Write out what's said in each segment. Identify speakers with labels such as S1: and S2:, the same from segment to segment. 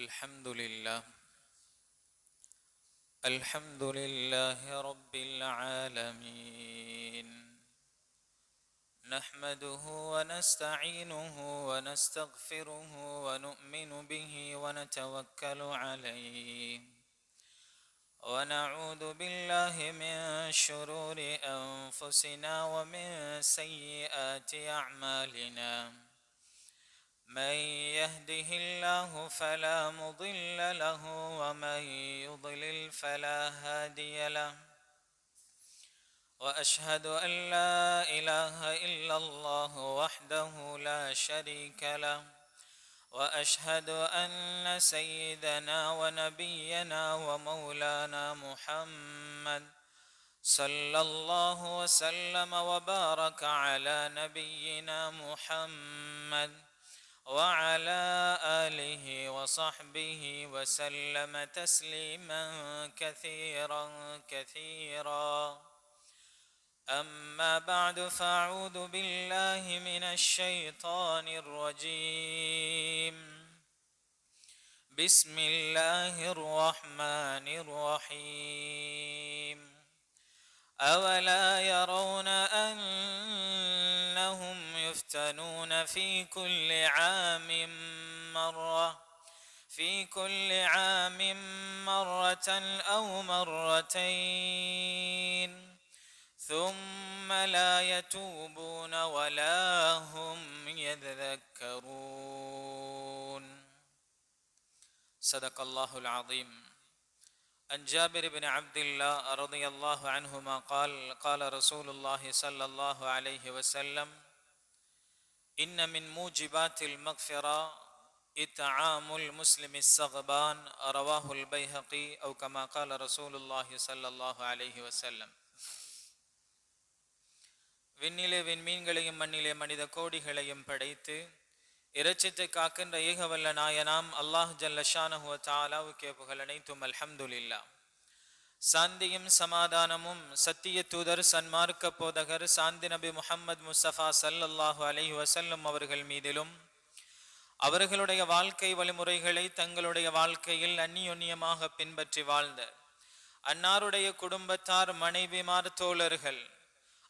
S1: الحمد لله الحمد لله رب العالمين، نحمده ونستعينه ونستغفره ونؤمن به ونتوكل عليه، ونعوذ بالله من شرور أنفسنا ومن سيئات أعمالنا، من يهده الله فلا مضل له ومن يضلل فلا هادي له، وأشهد أن لا إله إلا الله وحده لا شريك له، وأشهد أن سيدنا ونبينا ومولانا محمد صلى الله وسلم وبارك على نبينا محمد وعلى آله وصحبه وسلم تسليما كثيرا كثيرا. أما بعد، فأعوذ بالله من الشيطان الرجيم. بسم الله الرحمن الرحيم. أولا يرون أنهم يفتنون في كل عام مرة أو مرتين ثم لا يتوبون ولا هم يذكرون. صدق الله العظيم. عن جابر بن عبد الله رضي الله عنهما قال قال رسول الله صلى الله عليه وسلم: إن من موجبات المغفرة إطعام المسلم الصغبان، رواه البيهقي، أو كما قال رسول الله صلى الله عليه وسلم. விண்ணிலே விண்மீன்களையும் மண்ணிலே மனித கோடிகளையும் படைத்து இரட்சித்து காக்கின்ற ஏகவல்ல நாயனாம் அல்லாஹ் ஜல்ல ஷானஹு வ தஆலாவுக்கே புகழ் அனைத்தும். அல்ஹம்துலில்லாஹ். சாந்தியும் சமாதானமும் சத்திய தூதர் சன்மார்க்க போதகர் சாந்தி நபி முஹம்மது முஸ்தபா ஸல்லல்லாஹு அலைஹி வஸல்லம் அவர்கள் மீதிலும் அவர்களுடைய வாழ்க்கை வழிமுறைகளை தங்களுடைய வாழ்க்கையில் அந்நியோன்யமாக பின்பற்றி வாழ்ந்த அன்னாருடைய குடும்பத்தார், மனைவிமார், தோழர்கள்,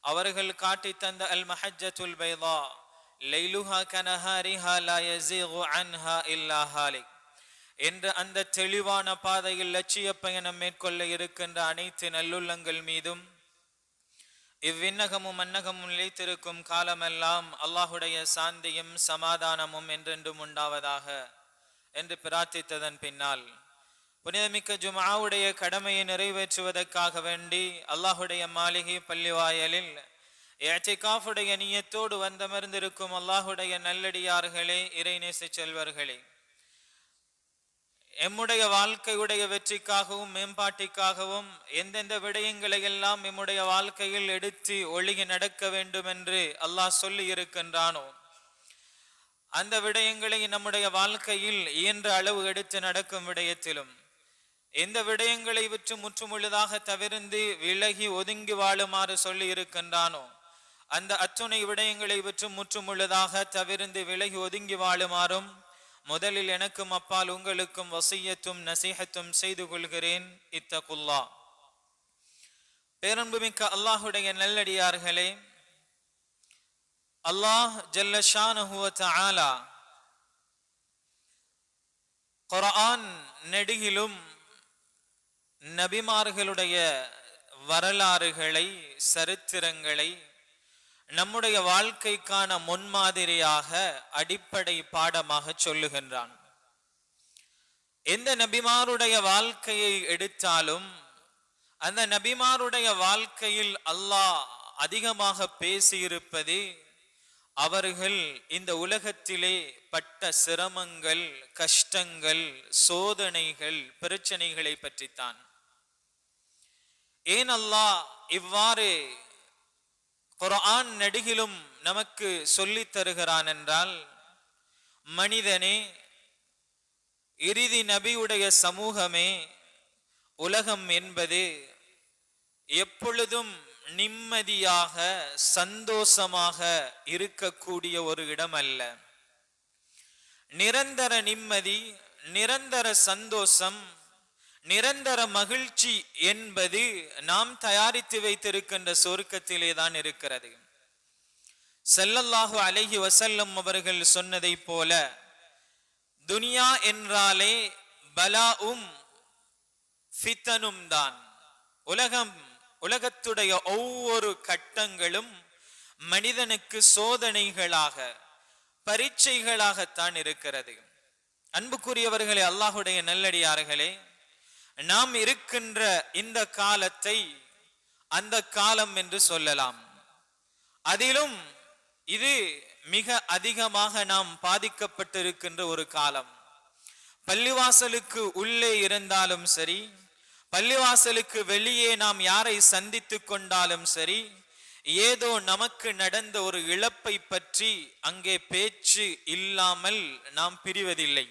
S1: அவர்கள் காட்டி தந்த அல் மஹஜ்ஜத்துல் பைதா லைலுஹா கனஹாரிஹா லா யஸீகு அன்ஹா இல்லா ஹாலிக் என்ற அந்த தெளிவான பாதையில் லட்சிய பயணம் மேற்கொள்ள இருக்கின்ற அனைத்து நல்லுள்ளங்கள் மீதும் இவ்விண்ணகமும் மன்னகமும் நிலைத்திருக்கும் காலமெல்லாம் அல்லாஹுடைய சாந்தியும் சமாதானமும் என்றென்றும் உண்டாவதாக என்று பிரார்த்தித்ததன் பின்னால் புனிதமிக்க ஜும்ஆவுடைய கடமையை நிறைவேற்றுவதற்காக வேண்டி அல்லாஹுடைய மாளிகை பள்ளிவாயலில் இஅ்திகாஃபுடைய நியத்தோடு வந்தமர்ந்திருக்கும் அல்லாஹுடைய நல்லடியார்களே, இறைநேச செல்வர்களே, எம்முடைய வாழ்க்கையுடைய வெற்றிக்காகவும் மேம்பாட்டிற்காகவும் எந்தெந்த விடயங்களை எல்லாம் எம்முடைய வாழ்க்கையில் எடுத்து ஒழுகி நடக்க வேண்டும் என்று அல்லாஹ் சொல்லி இருக்கின்றானோ அந்த விடயங்களை நம்முடைய வாழ்க்கையில் இயன்ற அளவு எடுத்து நடக்கும் விடயத்திலும், எந்த விடயங்களை விற்று முற்றுமுழுதாக தவிர்ந்து விலகி ஒதுங்கி வாழுமாறு சொல்லி இருக்கின்றானோ அந்த அத்துணை விடயங்களை விற்று முற்றுமுழுதாக தவிர்ந்து விலகி ஒதுங்கி வாழுமாறும் முதலில் எனக்கும் அப்பால் உங்களுக்கும் வசியத்தும் நசீஹத்தும் செய்து கொள்கிறேன். இத்தகுல்லா. பேரன்புமிக்க அல்லாஹுடைய நல்லடியார்களே, அல்லாஹ் ஜல்ல ஷானஹு வ தஆலா குர்ஆன் நெடுகிலும் நபிமார்களுடைய வரலாறுகளை, சரித்திரங்களை நம்முடைய வாழ்க்கைக்கான முன்மாதிரியாக அடிப்படை பாடமாக சொல்லுகின்றான். எந்த நபிமாருடைய வாழ்க்கையை எடுத்தாலும் அந்த நபிமாருடைய வாழ்க்கையில் அல்லாஹ் அதிகமாக பேசியிருப்பது அவர்கள் இந்த உலகத்திலே பட்ட சிரமங்கள், கஷ்டங்கள், சோதனைகள், பிரச்சனைகளை பற்றித்தான். ஏன் அல்லாஹ் இவ்வாறு குர்ஆன் நெடுகிலும் நமக்கு சொல்லித் தருகிறான் என்றால், மனிதனே, இறுதி நபியுடைய சமூகமே, உலகம் என்பது எப்பொழுதும் நிம்மதியாக சந்தோஷமாக இருக்கக்கூடிய ஒரு இடம் அல்ல. நிரந்தர நிம்மதி, நிரந்தர சந்தோஷம், நிரந்தர மகிழ்ச்சி என்பது நாம் தயாரித்து வைத்திருக்கின்ற சொர்க்கத்திலே தான் இருக்கிறது. ஸல்லல்லாஹு அலைஹி வஸல்லம் அவர்கள் சொன்னதை போல, துனியா என்றாலே பலாவும் ஃபித்தனும் தான். உலகத்துடைய ஒவ்வொரு கட்டங்களும் மனிதனுக்கு சோதனைகளாக, பரீட்சைகளாகத்தான் இருக்கிறது. அன்புக்குரியவர்களே, அல்லாஹுடைய நல்லடியார்களே, நாம் இருக்கின்ற இந்த காலத்தை அந்த காலம் என்று சொல்லலாம். அதிலும் இது மிக அதிகமாக நாம் பாதிக்கப்பட்டிருக்கின்ற ஒரு காலம். பள்ளிவாசலுக்கு உள்ளே இருந்தாலும் சரி, பள்ளிவாசலுக்கு வெளியே நாம் யாரை சந்தித்து கொண்டாலும் சரி, ஏதோ நமக்கு நடந்த ஒரு இழப்பை பற்றி அங்கே பேச்சு இல்லாமல் நாம் பிரிவதில்லை.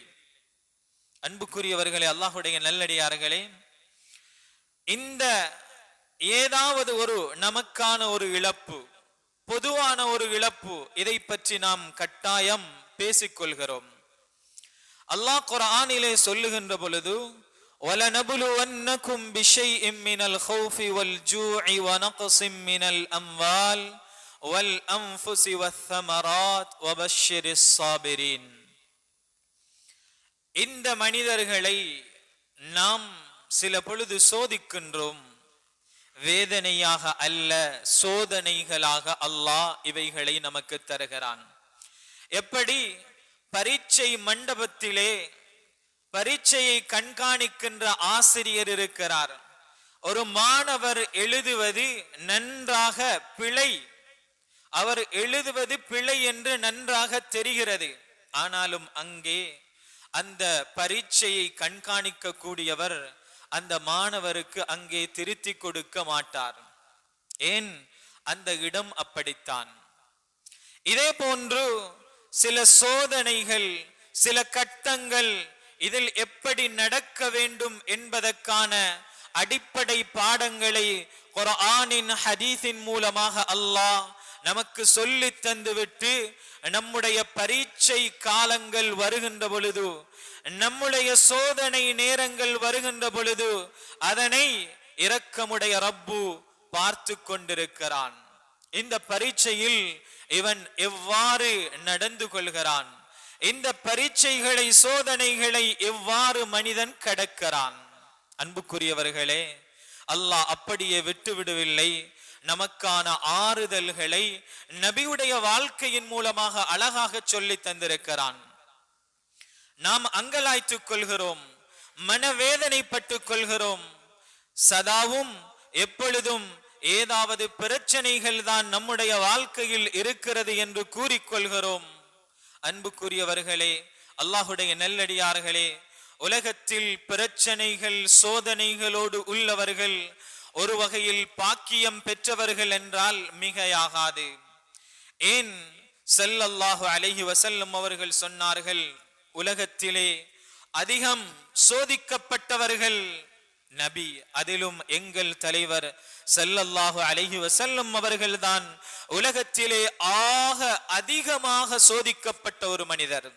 S1: அன்புக்குரியவர்களே, அல்லாஹுடைய நல்லடியார்களே, இந்த ஏதாவது ஒரு நமக்கான ஒரு இழப்பு, பொதுவான ஒரு இழப்பு, இதை பற்றி நாம் கட்டாயம் பேசிக்கொள்கிறோம். அல்லாஹ் குர்ஆனிலே சொல்லுகின்ற பொழுது, وَلَنَبْلُوَنَّكُمْ بِشَيْءٍ مِّنَ الْخَوْفِ وَالْجُوعِ وَنَقْصٍ مِّنَ الْأَمْوَالِ وَالْأَنفُسِ وَالثَّمَرَاتِ وَبَشِّرِ الصَّابِرِينَ. இந்த மனிதர்களை நாம் சில பொழுது சோதிக்கின்றோம். வேதனையாக அல்ல, சோதனைகளாக அல்லாஹ் இவைகளை நமக்கு தருகிறான். எப்படி பரீட்சை மண்டபத்திலே பரீட்சையை கண்காணிக்கின்ற ஆசிரியர் இருக்கிறார். ஒரு மாணவர் எழுதுவது நன்றாக பிழை, அவர் எழுதுவது பிழை என்று நன்றாக தெரிகிறது. ஆனாலும் அங்கே அந்த பரீட்சையை கண்காணிக்க கூடியவர் அந்த மாணவருக்கு அங்கே திருத்தி கொடுக்க மாட்டார். ஏன்? அந்த இடம் அப்படித்தான். இதே போன்று சில சோதனைகள், சில கட்டங்கள், இதில் எப்படி நடக்க வேண்டும் என்பதற்கான அடிப்படை பாடங்களை குர்ஆனின் ஹதீஸின் மூலமாக அல்லாஹ் நமக்கு சொல்லி தந்துவிட்டு, நம்முடைய பரீட்சை காலங்கள் வருகின்ற பொழுது, நம்முடைய சோதனை நேரங்கள் வருகின்ற பொழுது, அதனை இரக்கமுடைய ரப்பு பார்த்து கொண்டிருக்கிறான். இந்த பரீட்சையில் இவன் எவ்வாறு நடந்து கொள்கிறான், இந்த பரீட்சைகளை, சோதனைகளை எவ்வாறு மனிதன் கடக்கிறான். அன்புக்குரியவர்களே, அல்லாஹ் அப்படியே விட்டு விடவில்லை. நமக்கான ஆறுதல்களை நபியுடைய வாழ்க்கையின் மூலமாக அழகாக சொல்லி தந்திருக்கிறான். நாம் அங்கலாய்த்துக் கொள்கிறோம், மனவேதனைப்பட்டுக் கொள்கிறோம். சதாவும் எப்பொழுதும் ஏதாவது பிரச்சனைகள் தான் நம்முடைய வாழ்க்கையில் இருக்கிறது என்று கூறிக்கொள்கிறோம். அன்புக்குரியவர்களே, அல்லாஹுடைய நல்லடியார்களே, உலகத்தில் பிரச்சனைகள், சோதனைகளோடு உள்ளவர்கள் ஒரு வகையில் பாக்கியம் பெற்றவர்கள் என்றால் மிகையாகாது. ஏன்? ஸல்லல்லாஹு அலைஹி வஸல்லம் அவர்கள் சொன்னார்கள், உலகத்திலே அதிகம் சோதிக்கப்பட்டவர்கள் நபி, அதிலும் எங்கள் தலைவர் ஸல்லல்லாஹு அலைஹி வஸல்லம் அவர்கள்தான் உலகத்திலே ஆக அதிகமாக சோதிக்கப்பட்ட ஒரு மனிதர்.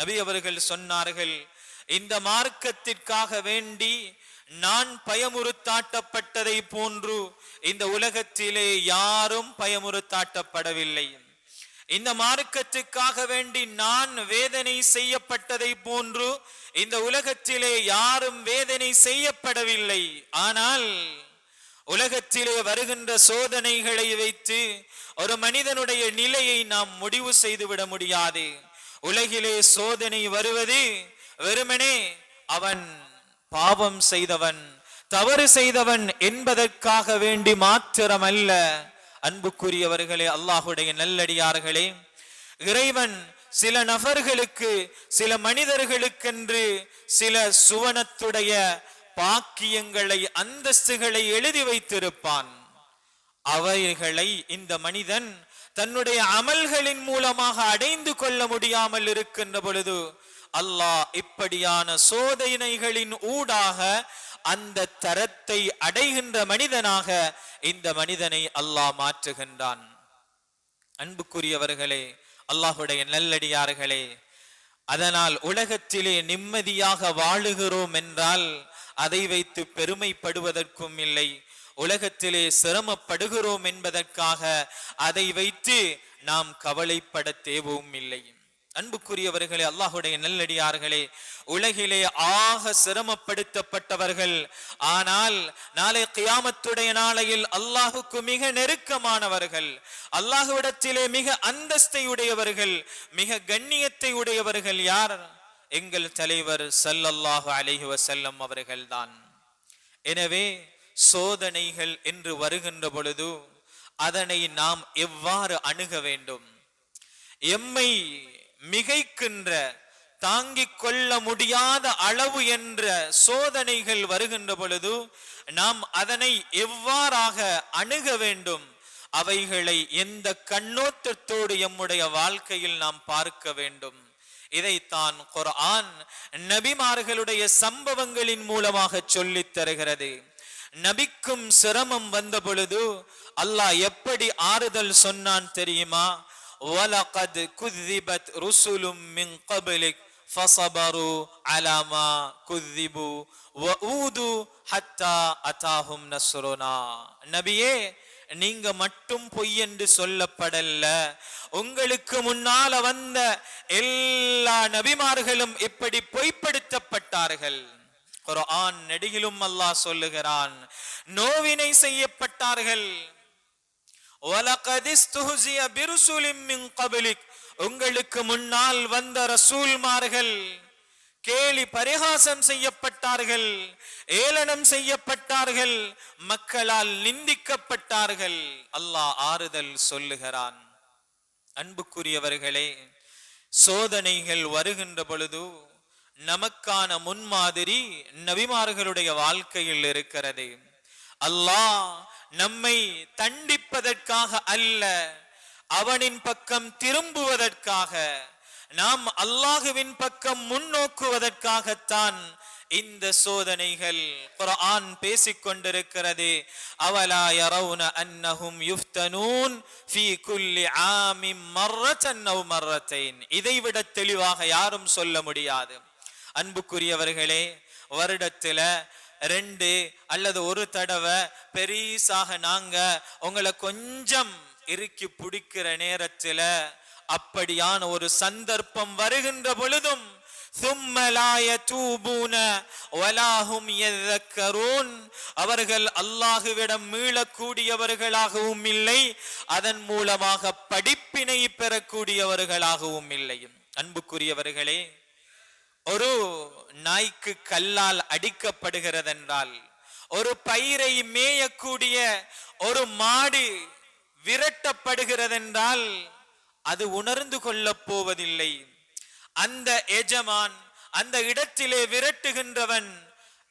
S1: நபி அவர்கள் சொன்னார்கள், இந்த மார்க்கத்திற்காக வேண்டி நான் பயமுறுத்தாட்டப்பட்டதை போன்று இந்த உலகத்திலே யாரும் பயமுறுத்தாட்டப்படவில்லை. இந்த மார்க்கத்துக்காக வேண்டி நான் வேதனை செய்யப்பட்டதை போன்று இந்த உலகத்திலே யாரும் வேதனை செய்யப்படவில்லை. ஆனால் உலகத்திலே வருகின்ற சோதனைகளை வைத்து ஒரு மனிதனுடைய நிலையை நாம் முடிவு செய்துவிட முடியாது. உலகிலே சோதனை வருவது வெறுமனே அவன் பாவம் செய்தவன், தவறு செய்தவன் என்பதற்காக வேண்டி மாத்திரமல்ல. அன்புக்குரியவர்களே, அல்லாஹுடைய நல்லடியார்களே, இறைவன் சில நபர்களுக்கு, சில மனிதர்களுக்கென்று சில சுவனத்துடைய பாக்கியங்களை, அந்தஸ்துகளை எழுதி வைத்திருப்பான். அவைகளை இந்த மனிதன் தன்னுடைய அமல்களின் மூலமாக அடைந்து கொள்ள முடியாமல் இருக்கின்ற பொழுது அல்லாஹ் இப்படியான சோதனைகளின் ஊடாக அந்த தரத்தை அடைகின்ற மனிதனாக இந்த மனிதனை அல்லாஹ் மாற்றுகின்றான். அன்புக்குரியவர்களே, அல்லாஹுடைய நல்லடியார்களே, அதனால் உலகத்திலே நிம்மதியாக வாழுகிறோம் என்றால் அதை வைத்து பெருமைப்படுவதற்கும் இல்லை. உலகத்திலே சிரமப்படுகிறோம் என்பதற்காக அதை வைத்து நாம் கவலைப்பட தேவையும் இல்லை. அன்புக்குரியவர்களே, அல்லாஹுடைய நல்லடியார்களே, உலகிலே ஆக சிரமப்படுத்தப்பட்டவர்கள், ஆனால் நாளை கியாமத்துடைய நாளையில் அல்லாஹுக்கு மிக நெருக்கமானவர்கள், அல்லாஹுவிடத்திலே மிக அந்தஸ்தை உடையவர்கள், மிக கண்ணியத்தை உடையவர்கள் யார்? எங்கள் தலைவர் ஸல்லல்லாஹு அலைஹி வஸல்லம் அவர்கள்தான். எனவே சோதனைகள் என்று வருகின்ற பொழுது அதனை நாம் எவ்வாறு அணுக வேண்டும்? எம்மை மிகைக்கின்ற, தாங்கிக் கொள்ள முடியாத அளவு என்ற சோதனைகள் வருகின்ற பொழுது நாம் அதனை எவ்வாறாக அணுக வேண்டும்? அவைகளை எந்த கண்ணோட்டத்தோடு எம்முடைய வாழ்க்கையில் நாம் பார்க்க வேண்டும்? இதைத்தான் குர்ஆன் நபிமார்களுடைய சம்பவங்களின் மூலமாக சொல்லித் தருகிறது. நபிக்கும் சிரமம் வந்த பொழுது அல்லாஹ் எப்படி ஆறுதல் சொன்னான் தெரியுமா? وَلَقَدْ كُذِّبَتْ رُسُلٌ مِّن قَبْلِكَ فَصَبَرُوا عَلَى مَا كُذِّبُوا وَأُوذُوا حَتَّى أَتَاهُمْ نَصْرُنَا. நபியே, நீங்க மட்டும் பொய் என்று சொல்லப்படல, உங்களுக்கு முன்னால வந்த எல்லா நபிமார்களும் இப்படி பொய்ப்படுத்தப்பட்டார்கள். குர்ஆன் நெடுகிலும் அல்லாஹ் சொல்லுகிறான், நோவினை செய்யப்பட்டார்கள். وَلَقَدِ اسْتُهْزِئَ بِرُسُلٍ مِّن قَبْلِكَ, உங்களுக்கு முன்னால் வந்த ரசூல்மார்கள் கேலி பரிகாசம் செய்யப்பட்டார்கள், ஏளனம் செய்யப்பட்டார்கள், மக்களால் நிந்திக்கப்பட்டார்கள். அல்லாஹ் ஆறுதல் சொல்லுகிறான். அன்புக்குரியவர்களே, சோதனைகள் வருகின்ற பொழுது நமக்கான முன்மாதிரி நபிமார்களுடைய வாழ்க்கையில் இருக்கிறது. அல்லாஹ் நம்மை தண்டிப்பதற்காக அல்ல, அவனின் பக்கம் திரும்புவதற்காக, நாம் அல்லாஹுவின் பக்கம் முன்னோக்குவதற்காகத்தான் இந்த சோதனைகள். குர்ஆன் பேசிக் கொண்டிருக்கிறது, அவலா யரவுன அன்னஹும் யுஃப்தனூன் ஃபீ குல்லி ஆமின் மர்ரத்தன் அவ் மர்ரத்தைன். இதைவிட தெளிவாக யாரும் சொல்ல முடியாது. அன்புக்குரியவர்களே, வருடத்துல 2 அல்லது 1 தடவை பெரிசாக நாங்க உங்களை கொஞ்சம் இறுக்கி பிடிக்கிற நேரத்துல, அப்படியான ஒரு சந்தர்ப்பம் வருகின்ற பொழுதும் ثُمَّ لَا يَتُوبُونَ وَلَا هُمْ يَذَّكَّرُونَ, அவர்கள் அல்லாஹ்விடம் மீளக்கூடியவர்களாகவும் இல்லை, அதன் மூலமாக படிப்பினை பெறக்கூடியவர்களாகவும் இல்லை. அன்புக்குரியவர்களே, ஒரு நாய்க்கு கல்லால் அடிக்கப்படுகிறதென்றால், ஒரு பயிரை மேயக்கூடிய ஒரு மாடு விரட்டப்படுகிறதென்றால் அது உணர்ந்து கொள்ளப் போவதில்லை. அந்த எஜமான், அந்த இடத்திலே விரட்டுகின்றவன்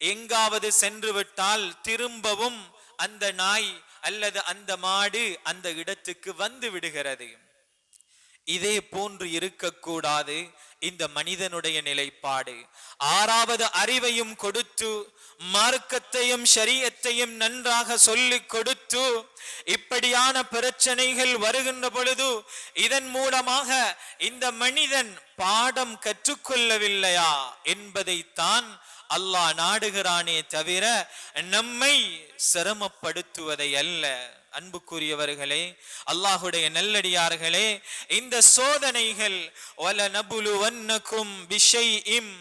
S1: எங்காவது சென்று விட்டால் திரும்பவும் அந்த நாய் அல்லது அந்த மாடு அந்த இடத்துக்கு வந்து விடுகிறது. இதே போன்று இருக்கக்கூடாது இந்த மனிதனுடைய நிலைப்பாடு. 6வது அறிவையும் கொடுத்து, மார்க்கத்தையும் ஷரியத்தையும் நன்றாக சொல்லிக் கொடுத்து, இப்படியான பிரச்சனைகள் வருகின்ற பொழுது இதன் மூலமாக இந்த மனிதன் பாடம் கற்றுக்கொள்ளவில்லையா என்பதைத்தான் அல்லாஹ் நாடுகிறானே தவிர நம்மை சிரமப்படுத்துவதை அல்ல. அன்புக்குரியவர்களே, அல்லாஹுடைய நல்லடியார்களே, இந்த சோதனைகள் வலனபுலுவன்னகும் பிஷைஇம்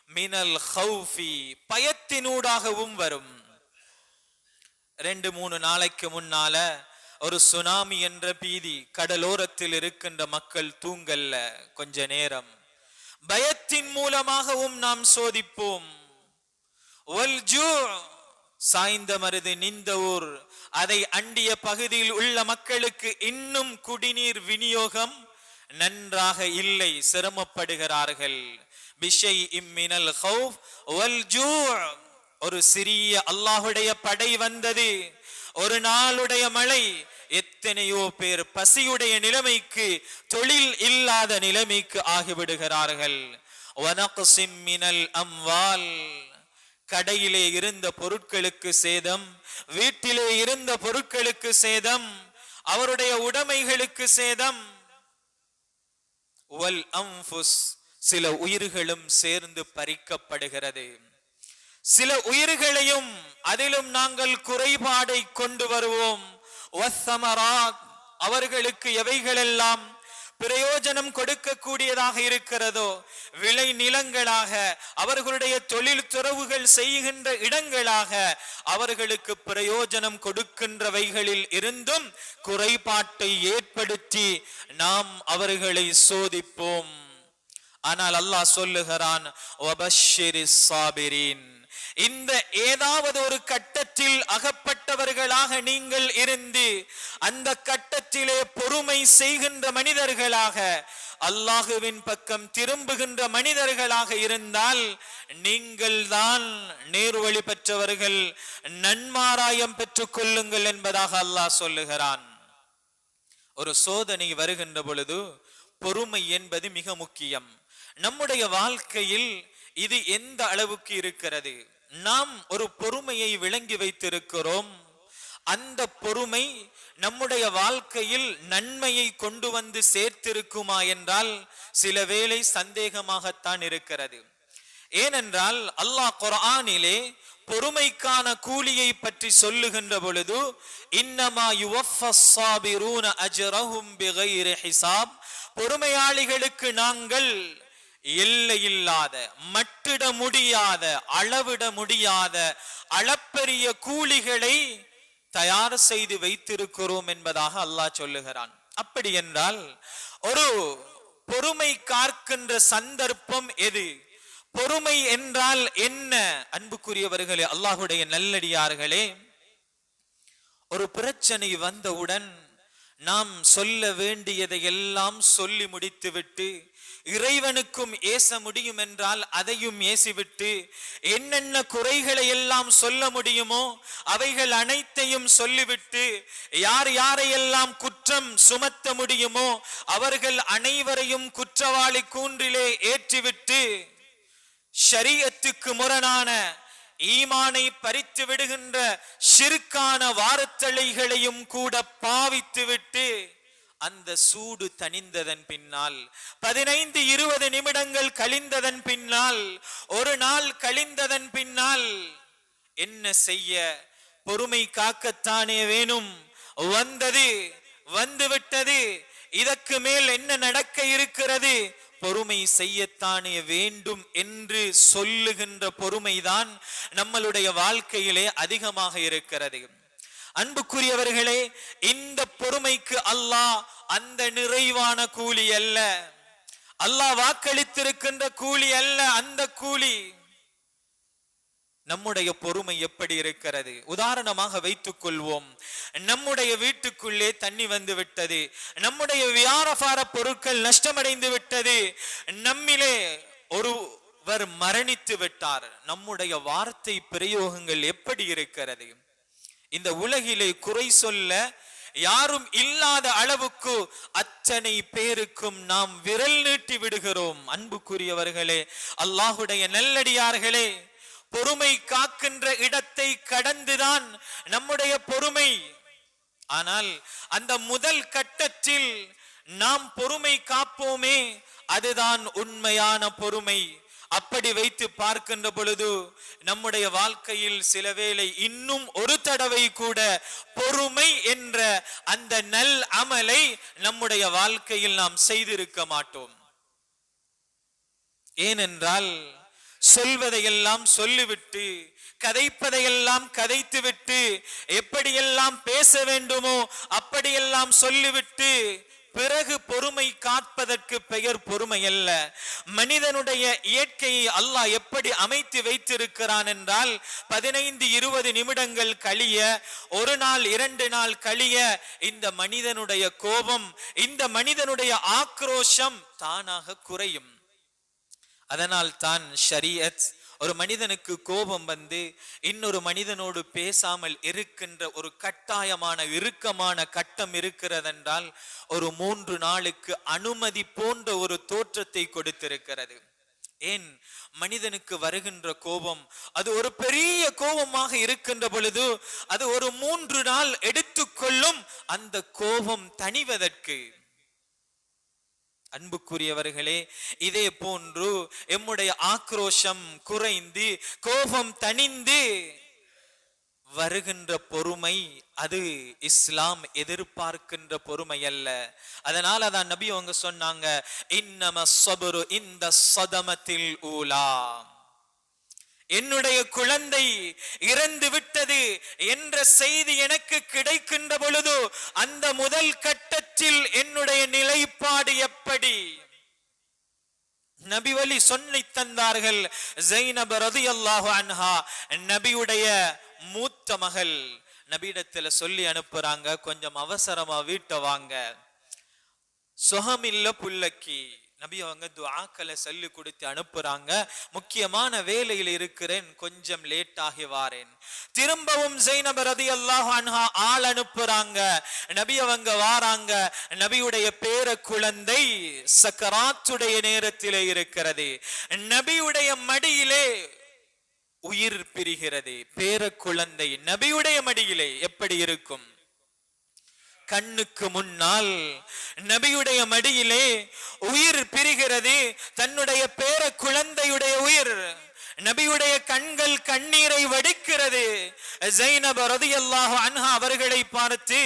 S1: மினல் ஹௌஃபி, பயத்தினூடாகவும் வரும். 2-3 நாளைக்கு முன்னால ஒரு சுனாமி என்ற பீதி, கடலோரத்தில் இருக்கின்ற மக்கள் தூங்கல்ல கொஞ்ச நேரம். பயத்தின் மூலமாகவும் நாம் சோதிப்போம். சாய்ந்த மருது நின்ற ஊர், அதை அண்டிய பகுதியில் உள்ள மக்களுக்கு இன்னும் குடிநீர் விநியோகம் நன்றாக இல்லை, சிரமப்படுகிறார்கள். பிஷைஇம் மினல் ஹௌஃப் வல் ஜூ, ஒரு சிறிய அல்லாஹுடைய படை வந்தது, ஒரு நாளுடைய மழை, எத்தனையோ பேர் பசியுடைய நிலைமைக்கு, தொழில் இல்லாத நிலைமைக்கு ஆகிவிடுகிறார்கள். வனக்ஸிம் மினல் அம்வால், கடையிலே இருந்த பொருட்களுக்கு சேதம், வீட்டிலே இருந்த பொருட்களுக்கு சேதம், அவருடைய உடைமைகளுக்கு சேதம். வல் அன்ஃபுஸ், சில உயிர்களும் சேர்ந்து பறிக்கப்படுகிறது. சில உயிர்களையும் அதிலும் நாங்கள் குறைபாடை கொண்டு வருவோம். அவர்களுக்கு எவைகளெல்லாம் பிரயோஜனம் கொடுக்கக்கூடியதாக இருக்கிறதோ, விளை நிலங்களாக, அவர்களுடைய தொழில் துறவுகள் செய்கின்ற இடங்களாக, அவர்களுக்கு பிரயோஜனம் கொடுக்கின்றவைகளில் இருந்தும் குறைபாட்டை ஏற்படுத்தி நாம் அவர்களை சோதிப்போம். ஆனால் அல்லாஹ் சொல்லுகிறான், இந்த ஏதாவது ஒரு கட்டத்தில் அகப்பட்டவர்களாக நீங்கள் இருந்து அந்த கட்டத்திலே பொறுமை செய்கின்ற மனிதர்களாக, அல்லாஹுவின் பக்கம் திரும்புகின்ற மனிதர்களாக இருந்தால் நீங்கள் தான் நேர்வழி பெற்றவர்கள், நன்மாராயம் பெற்றுக் கொள்ளுங்கள் என்பதாக அல்லாஹ் சொல்லுகிறான். ஒரு சோதனை வருகின்ற பொழுது பொறுமை என்பது மிக முக்கியம். நம்முடைய வாழ்க்கையில் இது எந்த அளவுக்கு இருக்கிறது? நாம் ஒரு பொறுமையை விளங்கி வைத்திருக்கிறோம். அந்த பொறுமை நம்முடைய வாழ்க்கையில் நன்மையை கொண்டு வந்து சேர்த்திருக்குமா என்றால் சில வேளை சந்தேகமாகத்தான் இருக்கிறது. ஏனென்றால் அல்லாஹ் குர்ஆனிலே பொறுமைக்கான கூலியை பற்றி சொல்லுகின்ற பொழுது, இன்னமா யுவஃபஸ் ஸாபிரூன அஜ்ரஹும் பிகைரி ஹிசாப், பொறுமையாளிகளுக்கு நாங்கள் எல்லையில்லாத, மட்டிட முடியாத, அளவிட முடியாத அளப்பரிய கூலிகளை தயார் செய்து வைத்திருக்கிறோம் என்பதாக அல்லாஹ் சொல்லுகிறான். அப்படி என்றால் ஒரு பொறுமை காக்கின்ற சந்தர்ப்பம் எது? பொறுமை என்றால் என்ன? அன்புக்குரியவர்களே, அல்லாஹுடைய நல்லடியார்களே, ஒரு பிரச்சனை வந்தவுடன் நாம் சொல்ல வேண்டியதை எல்லாம் சொல்லி முடித்துவிட்டு, இறைவனுக்கும் ஏச முடியும் என்றால் அதையும் ஏசிவிட்டு, என்னென்ன குறைகளை எல்லாம் சொல்ல முடியுமோ அவைகள் அனைத்தையும் சொல்லிவிட்டு, யார் யாரையெல்லாம் குற்றம் சுமத்த முடியுமோ அவர்கள் அனைவரையும் குற்றவாளி கூண்டிலே ஏற்றிவிட்டு, ஷரியத்துக்கு முரணான, ஈமானை பறித்து விடுகின்ற ஷிர்கான வார்த்தைகளையும் கூட பாவித்து விட்டு, அந்த சூடு தணிந்ததன் பின்னால் 15-20 நிமிடங்கள் கழிந்ததன் பின்னால், ஒரு நாள் கழிந்ததன் பின்னால் என்ன செய்ய? பொறுமை காக்கத்தானே வேணும். வந்தது, வந்துவிட்டது, இதற்கு மேல் என்ன நடக்க இருக்கிறது? பொறுமை செய்யத்தானே வேண்டும் என்று சொல்லுகின்ற பொறுமைதான் நம்மளுடைய வாழ்க்கையிலே அதிகமாக இருக்கிறது. அன்புக்குரியவர்களே, இந்த பொறுமைக்கு அல்லாஹ் அந்த நிறைவான கூலி அல்ல, அல்லாஹ் வாக்களித்திருக்கின்ற கூலி அல்ல. அந்த கூலி நம்முடைய பொறுமை எப்படி இருக்கிறது? உதாரணமாக வைத்துக் கொள்வோம், நம்முடைய வீட்டுக்குள்ளே தண்ணி வந்து விட்டது, நம்முடைய வியாபார பொருட்கள் நஷ்டமடைந்து விட்டது, நம்மிலே ஒருவர் மரணித்து விட்டார். நம்முடைய வார்த்தை பிரயோகங்கள் எப்படி இருக்கிறது? இந்த உலகிலே குறை சொல்ல யாரும் இல்லாத அளவுக்கு அத்தனை பேருக்கும் நாம் விரல் நீட்டி விடுகிறோம். அன்புக்குரியவர்களே, அல்லாஹுடைய நல்லடியார்களே, பொறுமை காக்கின்ற இடத்தை கடந்துதான் நம்முடைய பொறுமை. ஆனால் அந்த முதல் கட்டத்தில் நாம் பொறுமை காப்போமே, அதுதான் உண்மையான பொறுமை. அப்படி வைத்து பார்க்கின்ற பொழுது நம்முடைய வாழ்க்கையில் சில வேளை இன்னும் ஒரு தடவை கூட பொறுமை என்ற அந்த நல் அமலை நம்முடைய வாழ்க்கையில் நாம் செய்திருக்க மாட்டோம். ஏனென்றால் சொல்வதையெல்லாம் சொல்லிவிட்டு, கதைப்பதையெல்லாம் கதைத்துவிட்டு, எப்படியெல்லாம் பேச வேண்டுமோ அப்படியெல்லாம் சொல்லிவிட்டு பிறகு பொறுமை காப்பதற்கு பெயர் பொறுமை அல்ல. மனிதனுடைய இயற்கையை அல்லாஹ் எப்படி அமைத்து வைத்திருக்கிறான் என்றால், 15-20 நிமிடங்கள் கழிய, ஒரு நாள் 2 நாள் கழிய, இந்த மனிதனுடைய கோபம், இந்த மனிதனுடைய ஆக்ரோஷம் தானாக குறையும். அதனால் தான் ஷரியத் ஒரு மனிதனுக்கு கோபம் வந்து இன்னொரு மனிதனோடு பேசாமல் இருக்கின்ற ஒரு கட்டாயமான இறுக்கமான கட்டம் இருக்கிறதென்றால் ஒரு 3 நாளுக்கு அனுமதி போன்ற ஒரு தோற்றத்தை கொடுத்திருக்கிறது. ஏன்? மனிதனுக்கு வருகின்ற கோபம் அது ஒரு பெரிய கோபமாக இருக்கின்ற பொழுது அது ஒரு 3 நாள் எடுத்துக்கொள்ளும் அந்த கோபம் தணிவதற்கு. அன்புக்குரியவர்களே, இதே போன்று எம்முடைய ஆக்ரோஷம் குறைந்து கோபம் தணிந்து வருகின்ற பொறுமை, அது இஸ்லாம் எதிர்பார்க்கின்ற பொறுமை அல்ல. அதனால தான் நபி அவங்க சொன்னாங்க, இன்னம ஸப்ரு இந்த ஸதமத்தில் ஊலா, என்னுடைய குழந்தை இறந்து விட்டது என்ற செய்தி எனக்கு கிடைக்கின்ற பொழுது அந்த முதல் கட்டத்தில் என்னுடைய நிலைப்பாடு எப்படி? நபி வழி சொல்லி தந்தார்கள். ஸைனப் ரலியல்லாஹு அன்ஹா, நபியுடைய மூத்த மகள், நபியிடத்துல சொல்லி அனுப்புறாங்க, கொஞ்சம் அவசரமா வீட்டை வாங்க, சுகமில்ல புள்ளக்கி. நபி அவங்க துஆக்களை சொல்லி கொடுத்து அனுப்புறாங்க, முக்கியமான வேலையில் இருக்கிறேன், கொஞ்சம் லேட் ஆகி வாரேன். திரும்பவும் ஸைனப் ரலியல்லாஹு அன்ஹா ஆள் அனுப்புறாங்க, நபி அவங்க வாராங்க. நபியுடைய பேர குழந்தை சக்கராத்துடைய நேரத்திலே இருக்கிறது, நபியுடைய மடியிலே உயிர் பிரிகிறது. பேர குழந்தை நபியுடைய மடியிலே எப்படி இருக்கும்? கண்ணுக்கு முன்னால் நபியுடைய மடியிலே உயிர் பிரிகிறது, தன்னுடைய பேர குழந்தையுடைய உயிர். நபியுடைய கண்கள் கண்ணீரை வடிக்கிறது. ஸைனப் ரலியல்லாஹு அன்ஹா அவர்களை பார்த்து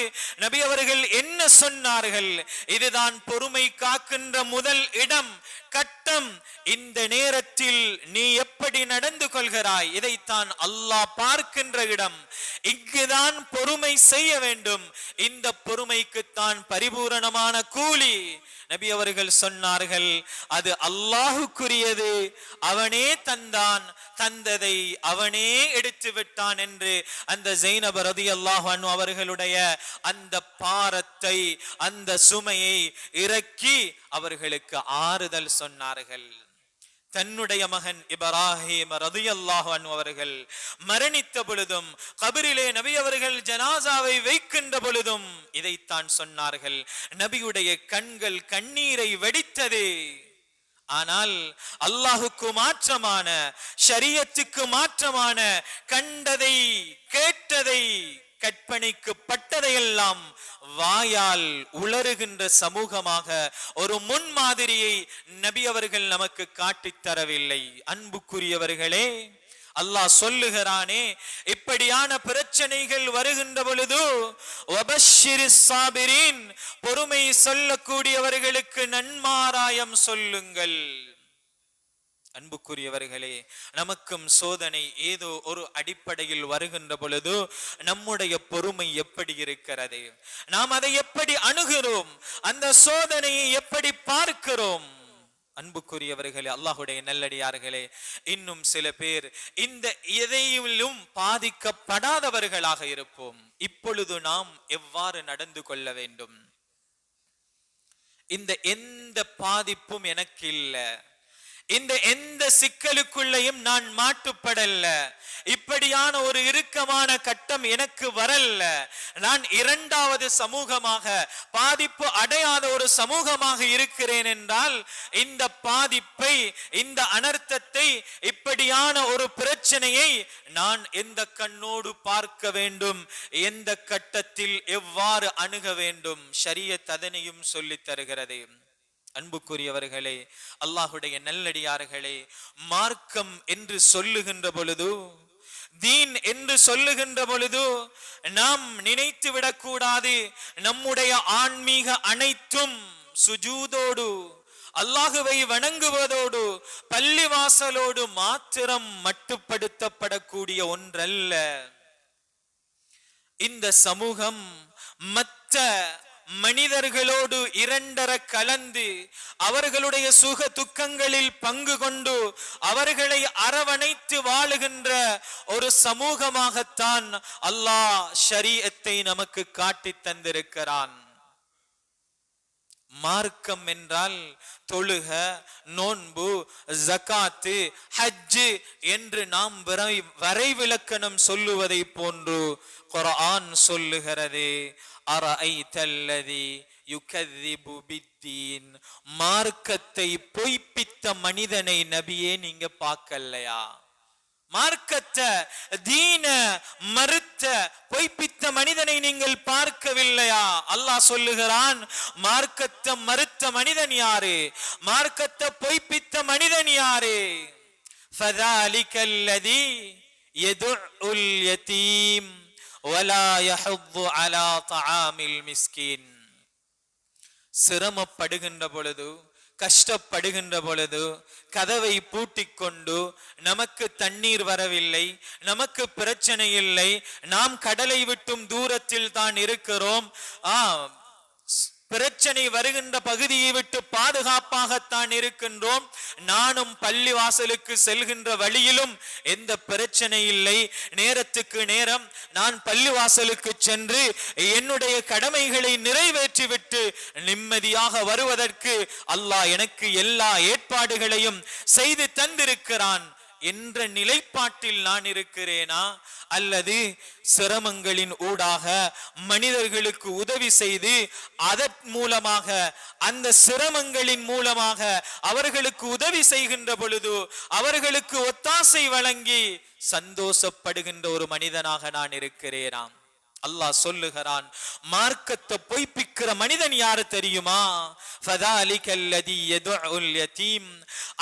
S1: நபி அவர்கள் என்ன சொன்னார்கள்? இதுதான் பொறுமை காக்கின்ற முதல் இடம், கட்டம். இந்த நேரத்தில் நீ எப்படி நடந்து கொள்கிறாய், இதைத்தான் அல்லாஹ் பார்க்கின்ற இடம். இங்குதான் பொறுமை செய்ய வேண்டும். இந்த பொறுமைக்குத்தான் பரிபூரணமான கூலி. நபி அவர்கள் சொன்னார்கள், அது அல்லாஹுக்குரியது, அவனே தந்தான், தந்ததை அவனே எடுத்து விட்டான் என்று அந்த ஸைனப் ரலியல்லாஹு அன்ஹு அவர்களுடைய அந்த பாரத்தை, அந்த சுமையை இறக்கி அவர்களுக்கு ஆறுதல் சொன்னார்கள். தன்னுடைய மகன் இப்ராஹிம் ரலியல்லாஹு அன்ஹு அவர்கள் மரணித்த பொழுதும், கபரிலே நபி அவர்கள் ஜனாசாவை வைக்கின்ற பொழுதும் இதைத்தான் சொன்னார்கள். நபியுடைய கண்கள் கண்ணீரை வெடித்தது. ஆனால் அல்லாஹுக்கு மாற்றமான, ஷரியத்துக்கு மாற்றமான, கண்டதை கேட்டதை கற்பனைக்கு பட்டதையெல்லாம் வாயால் உளறுகின்ற சமூகமாக ஒரு முன்மாதிரியை நபி அவர்கள் நமக்கு காட்டித் தரவில்லை. அன்புக்குரியவர்களே, அல்லாஹ் சொல்லுகிறானே, இப்படியான பிரச்சனைகள் வருகின்ற பொழுது வபஷ்ஷிரிஸ் சாபிரீன், பொறுமை சொல்லக்கூடியவர்களுக்கு நன்மாராயம் சொல்லுங்கள். அன்புக்குரியவர்களே, நமக்கும் சோதனை ஏதோ ஒரு அடிப்படையில் வருகின்ற பொழுது நம்முடைய பொறுமை எப்படி இருக்கிறது, நாம் அதை எப்படி அணுகிறோம், அந்த சோதனையை எப்படி பார்க்கிறோம்? அன்புக்குரியவர்களே, அல்லாஹுடைய நல்லடியார்களே, இன்னும் சில பேர் இந்த எதையிலும் பாதிக்கப்படாதவர்களாக இருப்போம். இப்பொழுது நாம் எவ்வாறு நடந்து கொள்ள வேண்டும்? இந்த எந்த பாதிப்பும் எனக்கு இல்லை, இந்த எந்த சிக்கலுக்குள்ளையும் நான் மாட்டுப்படல, இப்படியான ஒரு இறுக்கமான கட்டம் எனக்கு வரல, நான் இரண்டாவது சமூகமாக, பாதிப்பு அடையாத ஒரு சமூகமாக இருக்கிறேன் என்றால், இந்த பாதிப்பை, இந்த அனர்த்தத்தை, இப்படியான ஒரு பிரச்சனையை நான் எந்த கண்ணோடு பார்க்க வேண்டும், எந்த கட்டத்தில் எவ்வாறு அணுக வேண்டும்? ஷரியத் அதனையும் சொல்லித் தருகிறது. அன்புக்குரியவர்களே, அல்லாஹுடைய நல்லடியார்களே, மார்க்கம் என்று சொல்லுகின்ற பொழுது, தீன் என்று சொல்லுகின்ற பொழுது நாம் நினைத்து விடக்கூடாது நம்முடைய ஆன்மீக அனைத்தும் சுஜூதோடு, அல்லாஹுவை வணங்குவதோடு, பள்ளிவாசலோடு மாத்திரம் மட்டுப்படுத்தப்படக்கூடிய ஒன்றல்ல. இந்த சமூகம் மற்ற மனிதர்களோடு இரண்டர கலந்து அவர்களுடைய சுக துக்கங்களில் பங்கு கொண்டு அவர்களை அரவணைத்து வாழுகின்ற ஒரு சமூகமாகத்தான் அல்லாஹ் ஷரீஅத்தை நமக்கு காட்டித் தந்திருக்கிறான். மார்க்கம் என்றால் தொழுக, நோன்பு, ஜகாத்து, ஹஜ்ஜு என்று நாம் வரைவிலக்கணம் சொல்லுவதை போன்று குர்ஆன் சொல்லுகிறது. அரஐதல்லதி யுகذிபு பித்தீன், மார்க்கத்தை பொய்ப்பித்த மனிதனை நபியே நீங்க பார்க்கலையா? மார்க்கத்தை தீன மறுத்த பொய்ப்பித்த மனிதனை நீங்கள் பார்க்கவில்லையா? அல்லாஹ் சொல்லுகிறான், மார்க்கத்தை மறுத்த மனிதன் யாரு? மார்க்கத்தை பொய்ப்பித்த மனிதன் யாரு? ஃபதாலிகல் லதி யதுல் யதீம் வலா யஹுது அலா தஆமில் மிஸ்கின். சிரமப்படுகின்ற பொழுது, கஷ்டப்படுகின்ற பொழுது கதவை பூட்டிக்கொண்டு நமக்கு தண்ணீர் வரவில்லை, நமக்கு பிரச்சனை இல்லை, நாம் கடலை விட்டும் தூரத்தில் தான் இருக்கிறோம், பிரச்சனை வருகின்ற பகுதியை விட்டு பாதுகாப்பாகத்தான் இருக்கின்றோம், நானும் பள்ளி வாசலுக்கு செல்கின்ற வழியிலும் எந்த பிரச்சனை இல்லை, நேரத்துக்கு நேரம் நான் பள்ளி வாசலுக்கு சென்று என்னுடைய கடமைகளை நிறைவேற்றிவிட்டு நிம்மதியாக வருவதற்கு அல்லாஹ் எனக்கு எல்லா ஏற்பாடுகளையும் செய்து தந்திருக்கிறான் என்ற நிலைப்பாட்டில் நான் இருக்கிறேனா? அல்லது சிரமங்களின் ஊடாக மனிதர்களுக்கு உதவி செய்து அதன் மூலமாக, அந்த சிரமங்களின் மூலமாக அவர்களுக்கு உதவி செய்கின்ற பொழுது அவர்களுக்கு ஒத்தாசை வழங்கி சந்தோஷப்படுகின்ற ஒரு மனிதனாக நான் இருக்கிறேனாம்? அல்லாஹ் சொல்லுகிறான், மார்க்கத்தை பொய்ப்பிக்கிற மனிதன் யாரு தெரியுமா? ஃபதாலிகல் லதி யதுல் யதீம்,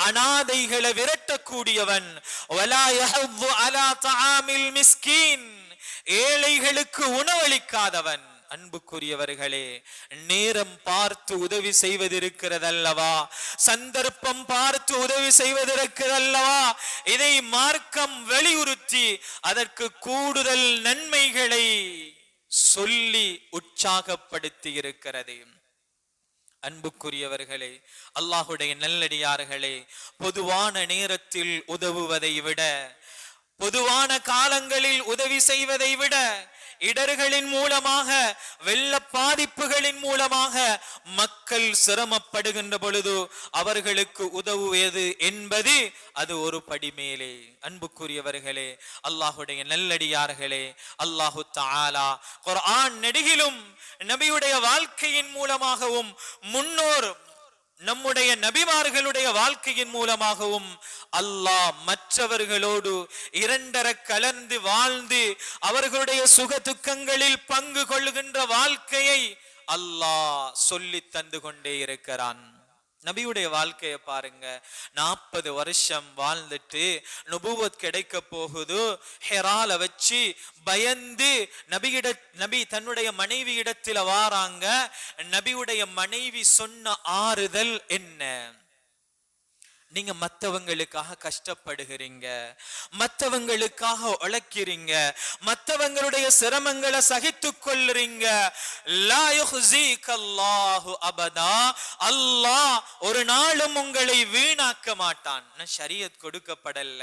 S1: அநாதைகளை விரட்டக்கூடியவன், வலா யஹுது அலா தஆமில் மிஸ்கின், ஏழைகளுக்கு உணவளிக்காதவன். அன்புக்குரியவர்களே, நேரம் பார்த்து உதவி செய்வதிருக்கிறதல்லவா, சந்தர்ப்பம் பார்த்து உதவி செய்வதிருக்கிறதல்லவா, இதை மார்க்கம் வலியுறுத்தி அதற்கு கூடுதல் நன்மைகளை சொல்லி உற்சாகப்படுத்தி இருக்கிறது. அன்புக்குரியவர்களே, அல்லாஹுடைய நல்லடியார்களே, பொதுவான நேரத்தில் உதவுவதை விட, பொதுவான காலங்களில் உதவி செய்வதை விட, இடர்களின் மூலமாக, வெள்ள பாதிப்புகளின் மூலமாக மக்கள் சிரமப்படுகின்ற பொழுது அவர்களுக்கு உதவுவது என்பது அது ஒரு படி மேலே. அன்புக்குரியவர்களே, அல்லாஹுடைய நல்லடியார்களே, அல்லாஹு தஆலா குர்ஆன் நெடுகிலும் நபியுடைய வாழ்க்கையின் மூலமாகவும் முன்னோர் நம்முடைய நபிமார்களுடைய வாழ்க்கையின் மூலமாகவும் அல்லாஹ் மற்றவர்களோடு இரண்டர கலந்து வாழ்ந்து அவர்களுடைய சுக துக்கங்களில் பங்கு கொள்ளுகின்ற வாழ்க்கையை அல்லாஹ் சொல்லி தந்து கொண்டே இருக்கிறான். நபியுடைய வாழ்க்கையை பாருங்க, 40 வருஷம் வாழ்ந்துட்டு நுபுவத் கிடைக்க போகுது, ஹெரால வச்சு பயந்து நபி தன்னுடைய மனைவி இடத்துல வாராங்க. நபியுடைய மனைவி சொன்ன ஆறுதல் என்ன? நீங்க மற்றவங்களுக்காக கஷ்டப்படுகிறீங்க, மற்றவங்களுக்காக உழைக்கிறீங்க, மற்றவங்களுடைய சிரமங்களை சகித்துக் கொள்ளுறீங்க. லா யுஹ்ஸீகல்லாஹு அபதா, அல்லாஹ் ஒரு நாளும் உங்களை வீணாக்க மாட்டான். ஷரியத் கொடுக்கப்படல.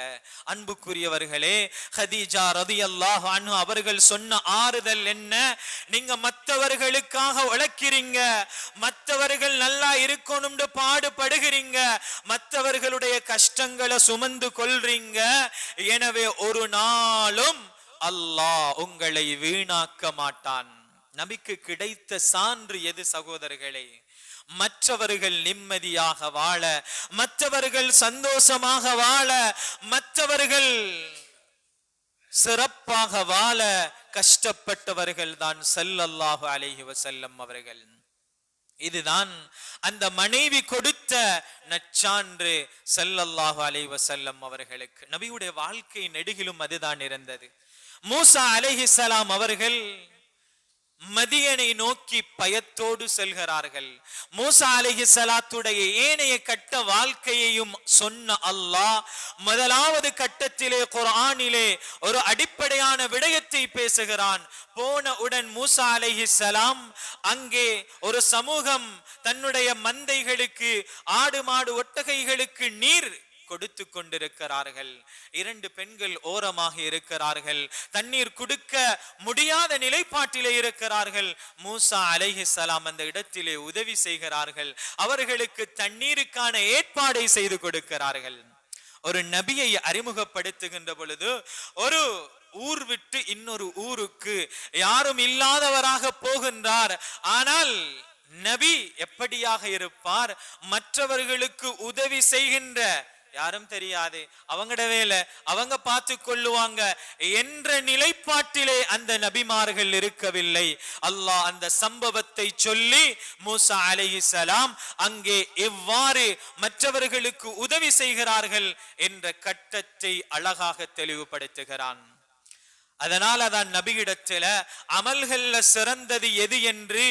S1: அன்புக்குரியவர்களே, ஹதீஜா ரலியல்லாஹு அன்ஹா அவர்கள் சொன்ன ஆறுதல் என்ன? நீங்க மற்றவர்களுக்காக உழைக்கிறீங்க, மற்றவர்கள் நல்லா இருக்கணும்னு பாடுபடுகிறீங்க, மற்றவர்களுடைய கஷ்டங்களை சுமந்து கொள்றீங்க, எனவே ஒரு நாளும் அல்லாஹ் உங்களை வீணாக்க மாட்டான். நபிக்கு கிடைத்த சான்று எது சகோதரர்களே? மற்றவர்கள் நிம்மதியாக வாழ, மற்றவர்கள் சந்தோஷமாக வாழ, மற்றவர்கள் சிறப்பாக வாழ கஷ்டப்பட்டவர்கள் தான் ஸல்லல்லாஹு அலைஹி வஸல்லம் அவர்கள். இதுதான் அந்த மனைவி கொடுத்த நற்சான்று ஸல்லல்லாஹு அலைஹி வஸல்லம் அவர்களுக்கு. நபியுடைய வாழ்க்கை நெடுகிலும் அதுதான் இருந்தது. மூசா அலைஹிஸ்ஸலாம் அவர்கள் மதியனை நோக்கி பயத்தோடு செல்கிறார்கள். மூசா அலைஹிஸ்ஸலாத்துடைய ஏனைய கட்ட வாழ்க்கையையும் சொன்ன அல்லாஹ் முதலாவது கட்டத்திலே குர்ஆனிலே ஒரு அடிப்படையான விடயத்தை பேசுகிறான். போனவுடன் மூசா அலைஹிஸ்ஸலாம் அங்கே ஒரு சமூகம் தன்னுடைய மந்தைகளுக்கு, ஆடு மாடு ஒட்டகைகளுக்கு நீர் கொடுத்து கொண்டிருக்கிறார்கள். 2 பெண்கள் ஓரமாக இருக்கிறார்கள், தண்ணீர் கொடுக்க முடியாத நிலைப்பாட்டிலே இருக்கிறார்கள். மூசா அலைஹிஸ்ஸலாம் அந்த இடத்திலே உதவி செய்கிறார்கள், அவர்களுக்கு தண்ணீருக்கான ஏற்பாடை செய்து கொடுக்கிறார்கள். ஒரு நபியை அறிமுகப்படுத்துகின்ற பொழுது ஒரு ஊர் விட்டு இன்னொரு ஊருக்கு யாரும் இல்லாதவராக போகின்றார். ஆனால் நபி எப்படியாக இருப்பார்? மற்றவர்களுக்கு உதவி செய்கின்ற யாரும் தெரியாது, அவங்கட வேலை அவங்க பார்த்து கொள்ளுவாங்க என்ற நிலைப்பாட்டிலே அந்த நபிமார்கள் இருக்கவில்லை. அல்லாஹ் அந்த சம்பவத்தை சொல்லி மூசா அலைஹிஸ்ஸலாம் அங்கே எவ்வாறு மற்றவர்களுக்கு உதவி செய்கிறார்கள் என்ற கட்டத்தை அழகாக தெளிவுபடுத்துகிறான். அதனால தான் நபியிடத்துல அமல்கள்ல சிறந்தது எது என்று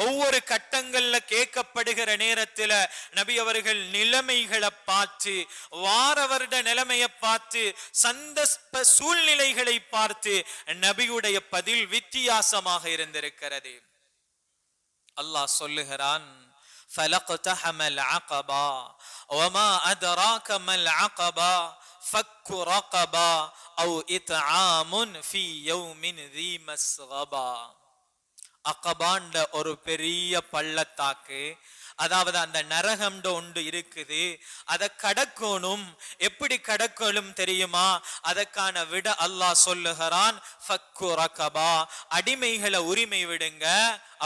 S1: ஒவ்வொரு கட்டங்கள்ல கேட்கப்படுகிற நேரத்துல நபி அவர்கள் நிலைமைகளை பார்த்து, வார வருட நிலைமையை பார்த்து, சந்தர்ப்ப சூழ்நிலைகளை பார்த்து நபியுடைய பதில் வித்தியாசமாக இருந்திருக்கிறது. அல்லாஹ் சொல்லுகிறான், فَلَقْتَحَمَ الْعَقَبَةَ وَمَا أَدْرَاكَ مَا الْعَقَبَةُ فَكُّ رَقَبَةٍ أَوْ إِطْعَامٌ فِي يَوْمٍ ذِي مَسْغَبَةٍ. அகபாண்ட ஒரு பெரிய பள்ளத்தாக்கு, அதாவது அந்த நரகம்ட ஒன்று இருக்குது, அதை கடக்கணும். எப்படி கடக்கணும் தெரியுமா? அதற்கான விட அல்லாஹ் சொல்லுகிறான், ஃபக்கு ரகபா, அடிமைகளை உரிமை விடுங்க.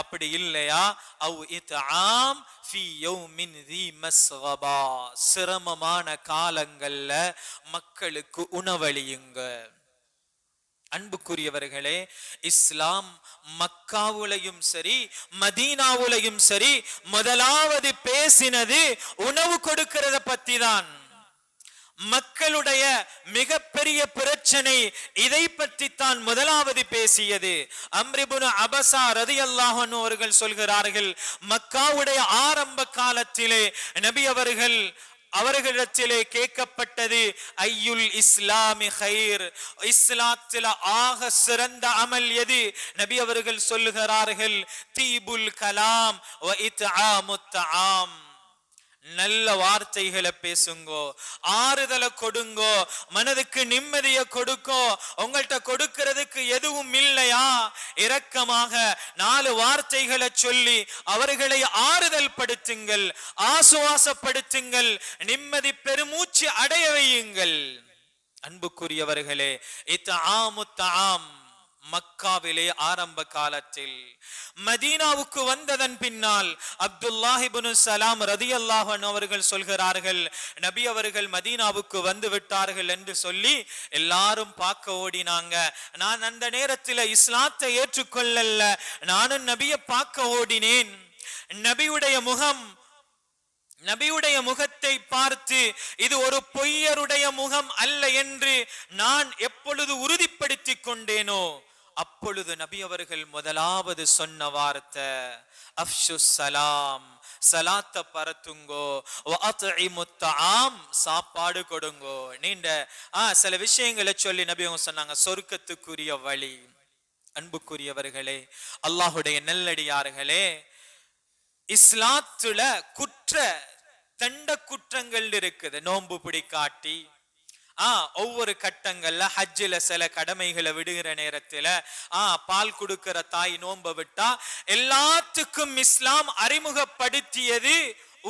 S1: அப்படி இல்லையா அவ் இத்ஆம் ஃபீ யௌமின் ذீ மஸ்கபா, சிரமமான காலங்கள்ல மக்களுக்கு உணவளியுங்க. அன்புக்குரியவர்களே, இஸ்லாம் மக்காவுலையும் சரி மதீனாவுலையும் சரி முதலாவது பேசினது உணவு கொடுக்கிறத பத்தி தான். மக்களுடைய மிகப்பெரிய பிரச்சனை இதை பற்றி தான் முதலாவது பேசியது. அம்ர் இப்னு அபஸா ரலியல்லாஹு அன்ஹு அவர்கள் சொல்கிறார்கள், மக்காவுடைய ஆரம்ப காலத்திலே நபி அவர்களிடத்திலே கேட்கப்பட்டது, ஐயுல் இஸ்லாமி ஹைர், இஸ்லாத்தில ஆக சிறந்த அமல் எது? நபி அவர்கள் சொல்லுகிறார்கள், தீபுல் கலாம் வ இத்ஆமுத் தஆம், நல்ல வார்த்தைகளை பேசுங்கோ, ஆறுதலை கொடுங்கோ, மனதுக்கு நிம்மதியை கொடுக்கோ. உங்கள்கிட்ட கொடுக்கிறதுக்கு எதுவும் இல்லையா? இரக்கமாக 4 வார்த்தைகளை சொல்லி அவர்களை ஆறுதல் படுத்துங்கள், ஆசுவாசப்படுத்துங்கள், நிம்மதி பெருமூச்சு அடைய வையுங்கள். அன்புக்குரியவர்களே, இத்ஆமுத் தஆம் மக்காவிலே ஆரம்ப காலத்தில். மதீனாவுக்கு வந்ததன் பின்னால் அப்துல்லாஹ் இப்னு சலாம் ரலியல்லாஹு அன்ஹு அவர்கள் சொல்கிறார்கள், நபி அவர்கள் மதீனாவுக்கு வந்து விட்டார்கள் என்று சொல்லி எல்லாரும் பார்க்க ஓடினாங்க. நான் அந்த நேரத்தில் இஸ்லாத்தை ஏற்றுக்கொள்ளல, நானும் நபியை பார்க்க ஓடினேன். நபியுடைய முகத்தை பார்த்து இது ஒரு பொய்யருடைய முகம் அல்ல என்று நான் எப்பொழுது உறுதிப்படுத்தி கொண்டேனோ அப்பொழுது நபி அவர்கள் முதலாவது சொன்ன வார்த்தை அஃஷு சலாம், சலாத்த பரத்துங்கோ, வஅத்இமுத் தஆம், சாப்பாடு கொடுங்கோ. நீண்ட சில விஷயங்களை சொல்லி நபி அவங்க சொன்னாங்க, சொர்க்கத்துக்குரிய வழி. அன்புக்குரியவர்களே, அல்லாஹுடைய நல்லடியார்களே, இஸ்லாத்துல தண்ட குற்றங்கள் இருக்குது. நோன்பு பிடிக்காட்டி, ஒவ்வொரு கட்டங்கள்ல ஹஜ்ஜில சில கடமைகளை விடுகிற நேரத்துல பால் கொடுக்கிற தாய் நோன்பை விட்டா, எல்லாத்துக்கும் இஸ்லாம் அறிமுகப்படுத்தியது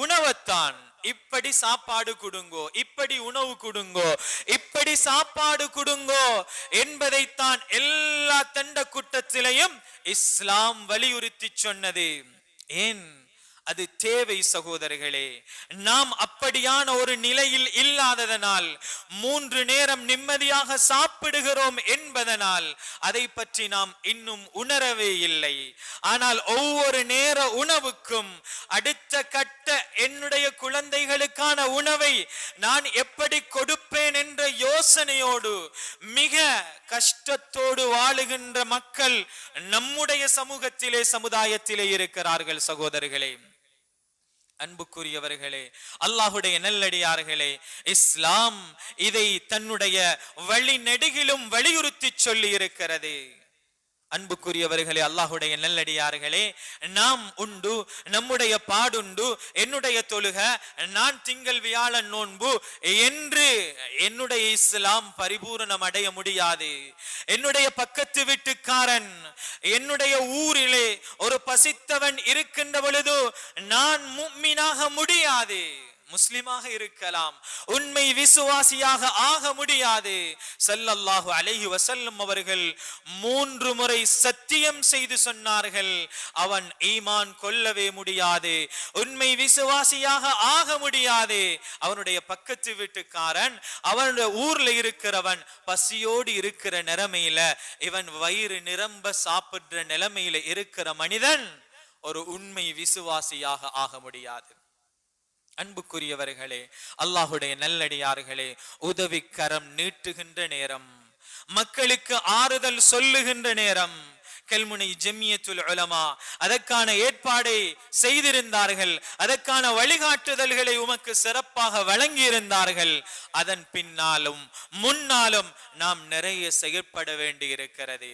S1: உணவைத்தான். இப்படி சாப்பாடு கொடுங்கோ, இப்படி உணவு கொடுங்கோ, இப்படி சாப்பாடு கொடுங்கோ என்பதைத்தான் எல்லா தண்ட குற்றத்திலையும் இஸ்லாம் வலியுறுத்தி சொன்னது. ஏன் அது தேவை சகோதரர்களே. நாம் அப்படியான ஒரு நிலையில் இல்லாததனால், 3 நேரம் நிம்மதியாக சாப்பிடுகிறோம் என்பதனால் அதை பற்றி நாம் இன்னும் உணரவே இல்லை. ஆனால் ஒவ்வொரு நேர உணவுக்கும் அடுத்த கட்ட என்னுடைய குழந்தைகளுக்கான உணவை நான் எப்படி கொடுப்பேன் என்ற யோசனையோடு மிக கஷ்டத்தோடு வாழுகின்ற மக்கள் நம்முடைய சமுதாயத்திலே இருக்கிறார்கள் சகோதரர்களே. அன்புக்குரியவர்களே, அல்லாஹுடைய நல்லடியார்களே, இஸ்லாம் இதை தன்னுடைய வழி நெடுகிலும் வலியுறுத்தி சொல்லி இருக்கிறது. அன்புக்குரியவர்களே, அல்லாஹுடைய நல்லடியார்களே, நாம் உண்டு, நம்முடைய பாடுண்டு, என்னுடைய தொழுக, நான் திங்கள் வியாழன் நோன்பு என்று என்னுடைய இஸ்லாம் பரிபூரணம் அடைய முடியாது. என்னுடைய பக்கத்து வீட்டுக்காரன் என்னுடைய ஊரிலே ஒரு பசித்தவன் இருக்கின்ற பொழுது நான் முஃமினாக முடியாது. முஸ்லிமாக இருக்கலாம், உண்மை விசுவாசியாக ஆக முடியாது. ஸல்லல்லாஹு அலைஹி வஸல்லம் அவர்கள் 3 முறை சத்தியம் செய்து சொன்னார்கள், அவன் ஈமான் கொள்ளவே முடியாது, உண்மை விசுவாசியாக ஆக முடியாது. அவனுடைய பக்கத்து வீட்டுக்காரன், அவனுடைய ஊர்ல இருக்கிறவன் பசியோடு இருக்கிற நிலைமையில, இவன் வயிறு நிரம்ப சாப்பிடுற நிலைமையில இருக்கிற மனிதன் ஒரு உண்மை விசுவாசியாக ஆக முடியாது. அன்புக்குரியவர்களே, அல்லாஹுடைய நல்லடியார்களே, உதவிக்கரம் நீட்டுகின்ற நேரம், மக்களுக்கு ஆறுதல் சொல்லுகின்ற நேரம், கல்முனை ஜம்மியத்துல் உலமா அதற்கான ஏற்பாடை செய்திருந்தார்கள், அதற்கான வழிகாட்டுதல்களை உமக்கு சிறப்பாக வழங்கி இருந்தார்கள். அதன் பின்னாலும் முன்னாலும் நாம் நிறைய செயற்பட வேண்டி இருக்கிறது.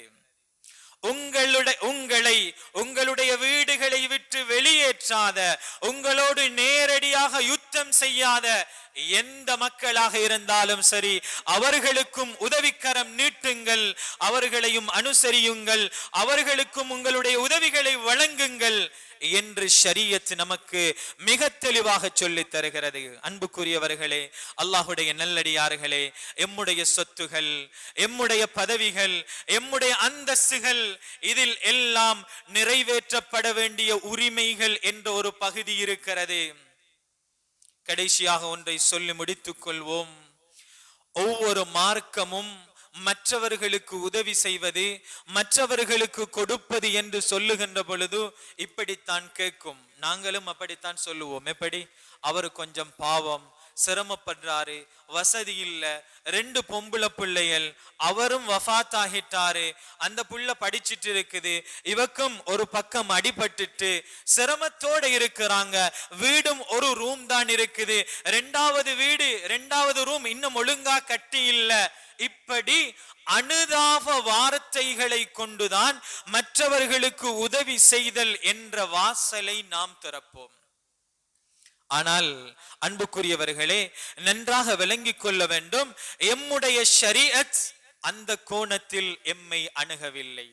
S1: உங்களுடைய வீடுகளை விட்டு வெளியேற்றாத, உங்களோடு நேரடியாக யுத்தம் செய்யாத எந்த மக்களாக இருந்தாலும் சரி, அவர்களுக்கும் உதவிக்கரம் நீட்டுங்கள், அவர்களையும் அனுசரியுங்கள், அவர்களுக்கும் உங்களுடைய உதவிகளை வழங்குங்கள் என்று ஷரியத் நமக்கு மிக தெளிவாக சொல்லித் தருகிறது. அன்புக்குரியவர்களே, அல்லாஹுடைய நல்லடியார்களே, எம்முடைய சொத்துகள், எம்முடைய பதவிகள், எம்முடைய அந்தஸ்துகள், இதில் எல்லாம் நிறைவேற்றப்பட வேண்டிய உரிமைகள் என்ற ஒரு பகுதி இருக்கிறது. கடைசியாக ஒன்றை சொல்லி முடித்துக் கொள்வோம். ஒவ்வொரு மார்க்கமும் மற்றவர்களுக்கு உதவி செய்வது, மற்றவர்களுக்கு கொடுப்பது என்று சொல்லுகின்ற பொழுது இப்படித்தான் கேட்கும். நாங்களும் அப்படித்தான் சொல்லுவோம். எப்படி? அவர் கொஞ்சம் பாவம், சிரமப்படுறாரு, வசதி இல்ல, 2 பொம்பளை பிள்ளைகள், அவரும் வஃபாத் ஆகிட்டாரு, அந்த புள்ள படிச்சிட்டு இருக்குது, இவக்கும் ஒரு பக்கம் அடிபட்டுட்டு சிரமத்தோட இருக்கிறாங்க, வீடும் ஒரு ரூம் தான் இருக்குது, 2வது ரூம் இன்னும் ஒழுங்கா கட்டி இல்ல. இப்படி அனுதாப வார்த்தைகளை கொண்டுதான் மற்றவர்களுக்கு உதவி செய்தல் என்ற வாசலை நாம் திறப்போம். ஆனால் அன்புக்குரியவர்களே, நன்றாக விளங்கிக் கொள்ள வேண்டும், எம்முடைய ஷரீஅத் அந்த கோணத்தில் எம்மை அணுகவில்லை.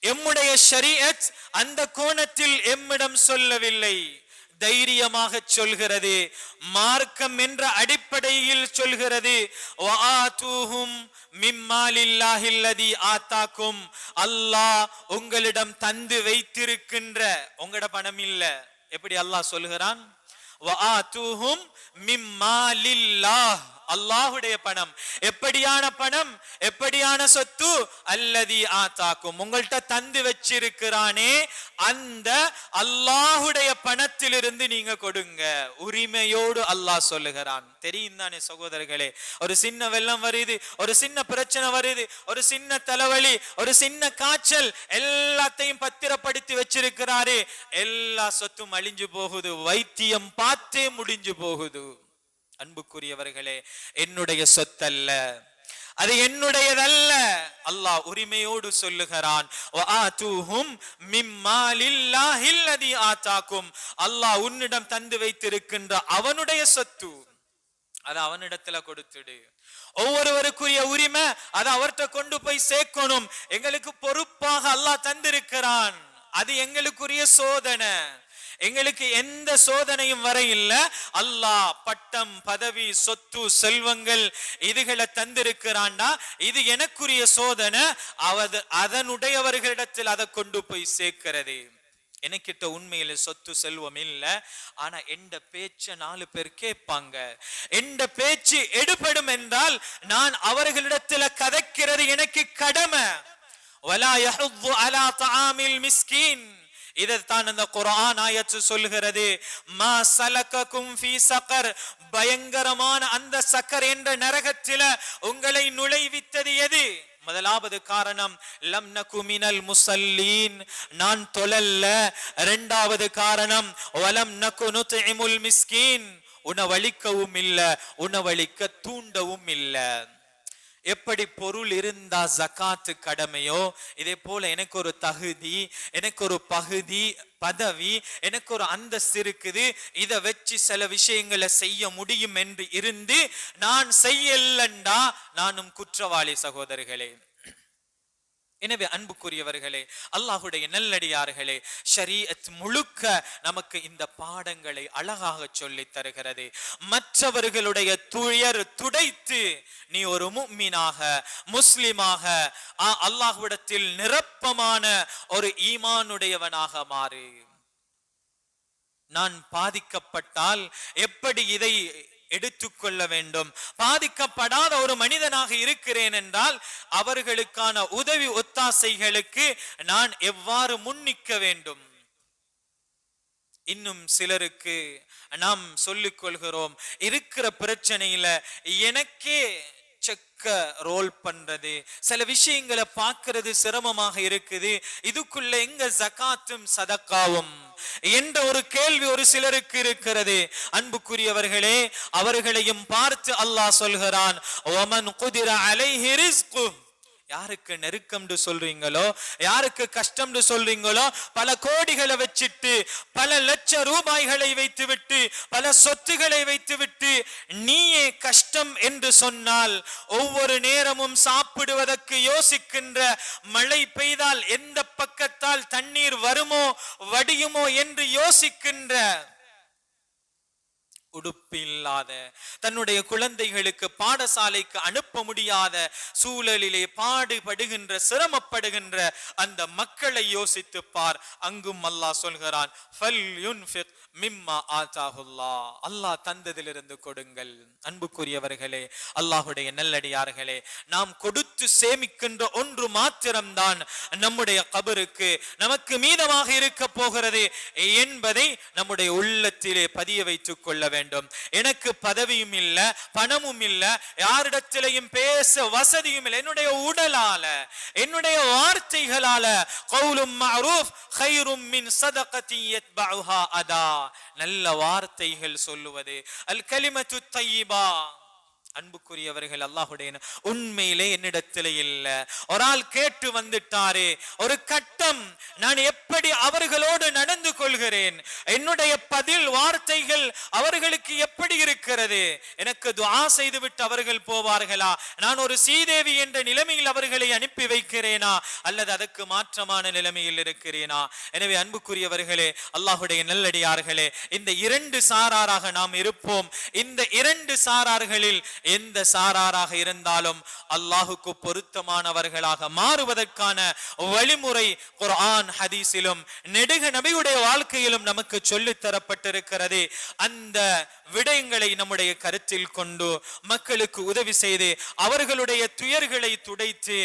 S1: எம்முடைய ஷரீஅத் அந்த கோணத்தில் எம்மிடம் சொல்லவில்லை. தைரியமாக சொல்கிறது, மார்க்கம் என்ற அடிப்படையில் சொல்கிறது, வஆதூஹும் மிம்மாலில்லாஹில்லதி ஆதாக்கும், அல்லாஹ் உங்களிடம் தந்து வைத்திருக்கின்ற, உங்களோட பணம் இல்ல. எப்படி அல்லாஹ் சொல்கிறான்? வஆதூஹும் மிம்மாலில்லாஹ், அல்லாஹ்வுடைய பணம். எப்படியான பணம், எப்படியான சொத்து? அல்லதி ஆதாக்கும், உங்கள்கிட்ட தந்து வச்சிருக்கிறானே அந்த அல்லாஹ்வுடைய பணத்திலிருந்து நீங்க கொடுங்க. உரிமையோடு அல்லாஹ் சொல்லுகிறான். தெரியும் தானே சகோதரர்களே, ஒரு சின்ன வெள்ளம் வருது, ஒரு சின்ன பிரச்சனை வருது, ஒரு சின்ன தலைவலி, ஒரு சின்ன காய்ச்சல், எல்லாத்தையும் பத்திரப்படுத்தி வச்சிருக்கிறாரு, எல்லா சொத்தும் அழிஞ்சு போகுது, வைத்தியம் பார்த்தே முடிஞ்சு போகுது. அன்புக்குரியவர்களே, என்னுடைய சொத்தல்ல, அது என்னுடையதல்ல. அல்லாஹ் உரிமையோடு சொல்லுகிறான், வஆதூஹும் மிம்மாலில்லாஹில்லதி ஆதாக்கும், அல்லாஹ் உன்னிடம் தந்து வைத்திருக்கின்ற அவனுடைய சொத்து, அது அவனிடத்துல கொடுத்துடு. ஒவ்வொருவருக்குரிய உரிமை அதை அவர்கிட்ட கொண்டு போய் சேர்க்கணும். எங்களுக்கு பொறுப்பாக அல்லாஹ் தந்திருக்கிறான், அது எங்களுக்குரிய சோதனை. எங்களுக்கு எந்த சோதனையும் வர இல்ல. அல்லாஹ் பட்டம், பதவி, சொத்து, செல்வங்கள் இதுகளை தந்திருக்கிறான்டா, இது எனக்குரிய சோதனை, அதனுடையவர்களிடத்தில் அதை கொண்டு போய் சேர்க்கிறது. எனக்கிட்ட உண்மையில சொத்து செல்வம் இல்ல, ஆனா எந்த பேச்ச 4 பேர் கேட்பாங்க, எந்த பேச்சு எடுபடும் என்றால் நான் அவர்களிடத்துல கதைக்கிறது எனக்கு கடமை. வலா யஹுது அலா தஆமில் மிஸ்கீன், இதைத்தான் அந்த குர்ஆன் ஆயத்து சொல்கிறது. மா சலககும் ஃபீ ஸகர், பயங்கரமான அந்த சக்கர் என்ற நரகத்தில உங்களை நுழைவித்தது எது? முதலாவது காரணம் லம் நகு மினல் முஸல்லீன், நான் தொழல்ல. இரண்டாவது காரணம் வலம் நகு நுத்இமுல் மிஸ்கீன், உணவளிக்கவும் இல்ல, உணவளிக்க தூண்டவும் இல்ல. எப்படி பொருள் இருந்தா ஜகாத்து கடமையோ, இதே போல எனக்கு ஒரு தகுதி, எனக்கு ஒரு பகுதி, பதவி, எனக்கு ஒரு அந்தஸ்து இருக்குது, இதை வச்சு சில விஷயங்களை செய்ய முடியும் என்று இருந்து நான் செய்யலண்டா நானும் குற்றவாளி. சகோதரர்களே, எனவே அன்புக்குரியவர்களே, அல்லாஹுடைய நல்லடியார்களே, ஷரீஅத் முழுக்க நமக்கு இந்த பாடங்களை அழகாக சொல்லி தருகிறது. மற்றவர்களுடைய துயர் துடைத்து நீ ஒரு முஃமினாக, முஸ்லிமாக, அல்லாஹ்விடத்தில் நிரப்பமான ஒரு ஈமானுடையவனாக மாறு. நான் பாதிக்கப்பட்டால் எப்படி இதை எடுத்துக்கொள்ள வேண்டும், பாதிக்கப்படாத ஒரு மனிதனாக இருக்கிறேன் என்றால் அவர்களுக்கான உதவி ஒத்தாசைகளுக்கு நான் எவ்வாறு முன்னிக்க வேண்டும். இன்னும் சிலருக்கு நாம் சொல்லிக் கொள்கிறோம், இருக்கிற பிரச்சனையில எனக்கே செக்க ரோல் பண்றது, சில விஷயங்களை பார்க்கிறது சிரமமாக இருக்குது, இதுக்குள்ள எங்க ஜகாத்தும் சதக்காவும் என்ற ஒரு கேள்வி ஒரு சிலருக்கு இருக்கிறது. அன்புக்குரியவர்களே, அவர்களையும் பார்த்து அல்லாஹ் சொல்கிறான், வமன் குதிர அலைஹி ரிஸ்கு, யாருக்கு நெருக்கம் சொல்றீங்களோ, யாருக்கு கஷ்டம் சொல்றீங்களோ, பல கோடிகளை வச்சிட்டு, பல லட்ச ரூபாய்களை வைத்துவிட்டு, பல சொத்துக்களை வைத்துவிட்டு நீயே கஷ்டம் என்று சொன்னால், ஒவ்வொரு நேரமும் சாப்பிடுவதற்கு யோசிக்கின்ற, மழை பெய்தால் எந்த பக்கத்தால் தண்ணீர் வருமோ வடியுமோ என்று யோசிக்கின்ற, உடுப்பு இல்லாத, தன்னுடைய குழந்தைகளுக்கு பாடசாலைக்கு அனுப்ப முடியாத சூழலிலே பாடுபடுகின்ற, சிரமப்படுகின்ற அந்த மக்களை யோசித்து பார். அங்கும் அல்லாஹ் சொல்கிறான், ஃபல்யுன்ஃபிக் மிம்மா ஆதாஹுல்லாஹ், அல்லாஹ் தந்ததிலிருந்து கொடுங்கள். அன்புக்குரியவர்களே, அல்லாஹுடைய நல்லடியார்களே, நாம் கொடுத்து சேமிக்கின்ற ஒன்று மாத்திரம்தான் நம்முடைய கபருக்கு நமக்கு மீதமாக இருக்க போகிறது என்பதை நம்முடைய உள்ளத்திலே பதிய வைத்துக் கொள்ள வேண்டும். எனக்கு பதவியும் இல்ல, பணமும் இல்ல, யாரிடத்திலையும் பேச வசதியும் இல்லை, என்னுடைய உடலால, என்னுடைய வார்த்தைகளால, கௌலும் மஅரூஃப் கைரும் மின் ஸதகத்தின் யத்பஉஹா அதா, நல்ல வார்த்தைகள் சொல்லுவது, அல் கலிமத்து தய்யிபா. அன்புக்குரியவர்கள், அல்லாஹுடைய உண்மையிலே என்னிடத்திலே இல்ல, ஒரு ஆள் கேட்டு வந்துட்டாரே, ஒரு கட்டம் நான் எப்படி அவர்களோடு நடந்து கொள்கிறேன், என்னுடைய பதில் வார்த்தைகள் அவர்களுக்கு எப்படி இருக்கிறது, எனக்கு துஆ செய்துவிட்டு அவர்கள் போவார்களா, நான் ஒரு சீதேவி என்ற நிலைமையில் அவர்களை அனுப்பி வைக்கிறேனா, அல்லது அதற்கு மாற்றமான நிலைமையில் இருக்கிறேனா? எனவே அன்புக்குரியவர்களே, அல்லாஹுடைய நல்லடியார்களே, இந்த இரண்டு சாராராக நாம் இருப்போம். இந்த இரண்டு சாரார்களில் எந்த சாராராக இருந்தாலும் அல்லாஹுக்கு பொருத்தமானவர்களாக மாறுவதற்கான வழிமுறை குர்ஆன் ஹதீஸிலும் நெடுக நபியுடைய வாழ்க்கையிலும் நமக்கு சொல்லித் தரப்பட்டிருக்கிறது. அந்த விடயங்களை நம்முடைய கருத்தில் கொண்டு மக்களுக்கு உதவி செய்து அவர்களுடைய துயர்களை துடைத்து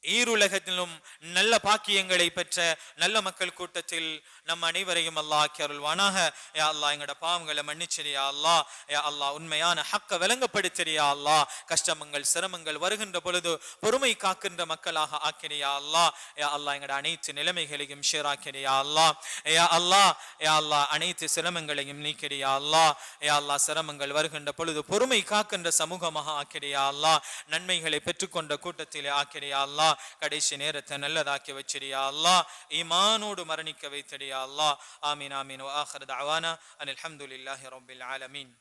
S1: ஈருலகத்திலும் நல்ல பாக்கியங்களை பெற்ற நல்ல மக்கள் கூட்டத்தில் நம் அனைவரையும் அல்லாஹ் ஆக்கி அருள்வானாக. யா அல்லாஹ், எங்களோட பாவங்களை மன்னிச்சிரியா அல்லாஹ். யா அல்லாஹ், உண்மையான ஹக்க விளங்கப்படுத்தியா அல்லாஹ். கஷ்டமங்கள் சிரமங்கள் வருகின்ற பொழுது பொறுமை காக்கின்ற மக்களாக ஆக்கிறியா அல்லாஹ். யா அல்லாஹ், எங்களோட அனைத்து நிலைமைகளையும் ஷேராக்கிறியா அல்லாஹ். யா அல்லாஹ், யா அல்லாஹ், அனைத்து சிரமங்களையும் நீக்கிறியா அல்லாஹ். யா அல்லாஹ், சிரமங்கள் வருகின்ற பொழுது பொறுமை காக்கின்ற சமூகமாக ஆக்கிறியா அல்லாஹ். நன்மைகளை பெற்றுக்கொண்ட கூட்டத்திலே ஆக்கிறியா அல்லாஹ். கடைசி நேரத்தை நல்லதாக்கி வச்சிரியா அல்லாஹ். ஈமானோடு மரணிக்க வைத்திரியா அல்லாஹ். ஆமீன் ஆமீன். வ ஆகிரு தஅவானா அனில் ஹம்துலில்லாஹி ரப்பில் ஆலமீன்.